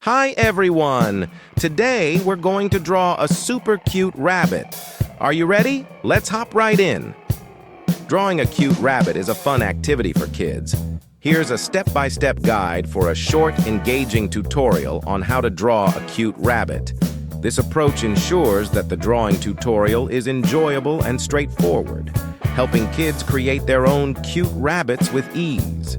Hi everyone! Today we're going to draw a super cute rabbit. Are you ready? Let's hop right in. Drawing a cute rabbit is a fun activity for kids. Here's a step-by-step guide for a short, engaging tutorial on how to draw a cute rabbit. This approach ensures that the drawing tutorial is enjoyable and straightforward, helping kids create their own cute rabbits with ease.